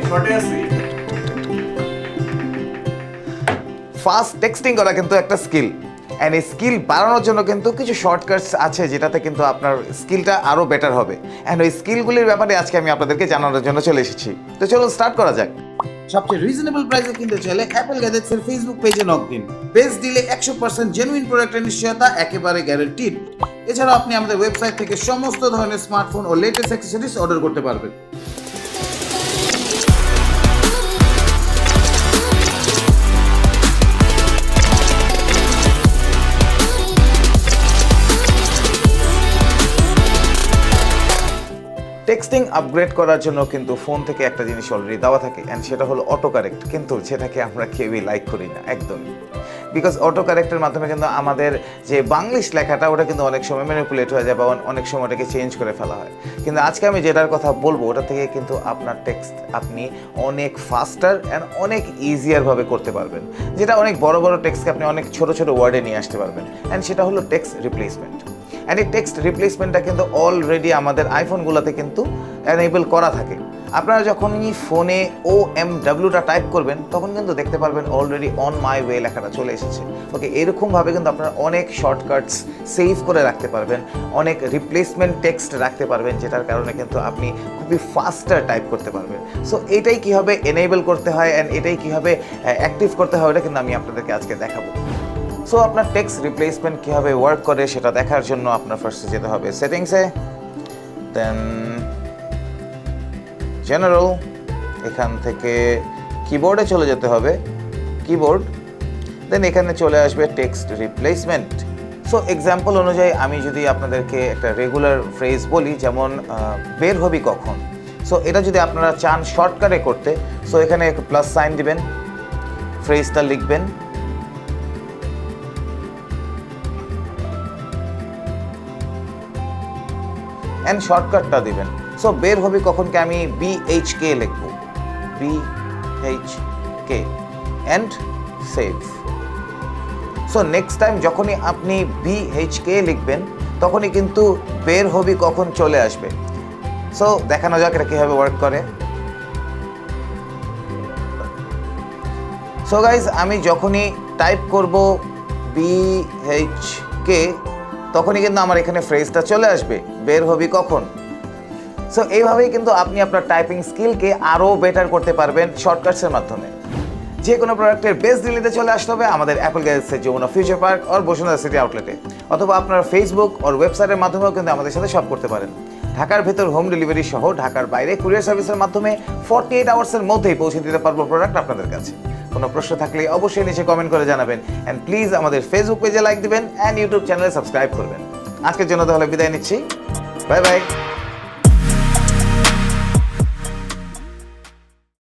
শর্টে আছি। Fast texting করা কিন্তু একটা স্কিল, অ্যান্ড এই স্কিল বাড়ানোর জন্য কিন্তু কিছু শর্টকাটস আছে যেটাতে কিন্তু আপনার স্কিলটা আরও বেটার হবে। অ্যান্ড ওই স্কিলগুলির ব্যাপারে আজকে আমি আপনাদেরকে জানানোর জন্য চলে এসেছি। তো চলুন স্টার্ট করা যাক। সবচেয়ে রিজনেবল প্রাইসে কিনতে চাইলে অ্যাপল গ্যাজেটসের ফেসবুক পেজে নক দিন। বেস্ট ডিলে 100% জেনুইন প্রোডাক্টের নিশ্চয়তা একেবারে গ্যারান্টিড। এছাড়াও আপনি আমাদের ওয়েবসাইট থেকে সমস্ত ধরনের স্মার্টফোন ও লেটেস্ট অ্যাক্সেসরিজ অর্ডার করতে পারবেন। টেক্সটিং আপগ্রেড করার জন্য কিন্তু ফোন থেকে একটা জিনিস অলরেডি দেওয়া থাকে, অ্যান্ড সেটা হলো অটো কারেক্ট, কিন্তু সেটাকে আমরা কেউই লাইক করি না একদমই। বিকজ অটো কারেক্টের মাধ্যমে কিন্তু আমাদের যে বাংলিশ লেখাটা ওটা কিন্তু অনেক সময় ম্যানিপুলেট হয়ে যায় বা অনেক সময় ওটাকে চেঞ্জ করে ফেলা হয়। কিন্তু আজকে আমি যেটার কথা বলবো ওটা থেকে কিন্তু আপনার টেক্সট আপনি অনেক ফাস্টার অ্যান্ড অনেক ইজিয়ারভাবে করতে পারবেন, যেটা অনেক বড় বড় টেক্সটকে আপনি অনেক ছোট ছোট ওয়ার্ডে নিয়ে আসতে পারবেন। অ্যান্ড সেটা হলো টেক্সট রিপ্লেসমেন্ট। অ্যান্ড এই টেক্সট রিপ্লেসমেন্টটা কিন্তু অলরেডি আমাদের আইফোনগুলোতে কিন্তু এনেবল করা থাকে। আপনারা যখনই ফোনে OMWটা টাইপ করবেন তখন কিন্তু দেখতে পারবেন অলরেডি অন মাই ওয়ে লেখাটা চলে এসেছে। ওকে, এরকমভাবে কিন্তু আপনারা অনেক শর্টকাটস সেভ করে রাখতে পারবেন, অনেক রিপ্লেসমেন্ট টেক্সট রাখতে পারবেন, যেটার কারণে কিন্তু আপনি খুবই ফাস্টার টাইপ করতে পারবেন। সো এটাই কীভাবে এনেবল করতে হয় অ্যান্ড এটাই কীভাবে অ্যাক্টিভ করতে হয় ওটা কিন্তু আমি আপনাদেরকে আজকে দেখাবো। সো আপনার টেক্সট রিপ্লেসমেন্ট কীভাবে ওয়ার্ক করে সেটা দেখার জন্য আপনার ফার্স্টে যেতে হবে সেটিংসে, দেন জেনারেল, এখান থেকে কিবোর্ডে চলে যেতে হবে, কিবোর্ড, দেন এখানে চলে আসবে টেক্সট রিপ্লেসমেন্ট। সো এক্সাম্পল অনুযায়ী আমি যদি আপনাদেরকে একটা রেগুলার ফ্রেজ বলি, যেমন বের হবি কখন, সো এটা যদি আপনারা চান শর্টকাটে করতে, সো এখানে একটা প্লাস সাইন দিবেন, ফ্রেজটা লিখবেন, অ্যান্ড শর্টকাটটা দিবেন। সো বের হবি কখনকে আমি BHK লিখব, BHK, and save. So next time যখনই আপনি BHK লিখবেন তখনই কিন্তু বের হবি কখন চলে আসবে। সো দেখানো যাক এটা কীভাবে ওয়ার্ক করে। সো গাইজ, আমি যখনই টাইপ করব BHK তখনই কিন্তু আমার এখানে ফ্রেজটা চলে আসবে, বের হবি কখন। সো এইভাবেই কিন্তু আপনি আপনার টাইপিং স্কিলকে আরও বেটার করতে পারবেন শর্টকাটসের মাধ্যমে। যে কোনো প্রোডাক্টের বেস্ট ডিলিতে চলে আসতে হবে আমাদের অ্যাপল গ্যাজেটসের যমুনা ফিউচার পার্ক আর বসুন্ধরা সিটি আউটলেটে, অথবা আপনার ফেসবুক আর ওয়েবসাইটের মাধ্যমেও কিন্তু আমাদের সাথে শপ করতে পারেন। ঢাকার ভেতর হোম ডেলিভারি সহ ঢাকার বাইরে কুরিয়ার সার্ভিসের মাধ্যমে 48 আওয়ার্সের মধ্যেই পৌঁছে দিতে পারবো প্রোডাক্ট আপনাদের কাছে। কোনো প্রশ্ন থাকলে অবশ্যই নিচে কমেন্ট করে জানাবেন, অ্যান্ড প্লিজ আমাদের ফেসবুক পেজে লাইক দিবেন অ্যান্ড ইউটিউব চ্যানেলে সাবস্ক্রাইব করবেন। আজকের জন্য তাহলে বিদায় নিচ্ছি, বাই বাই।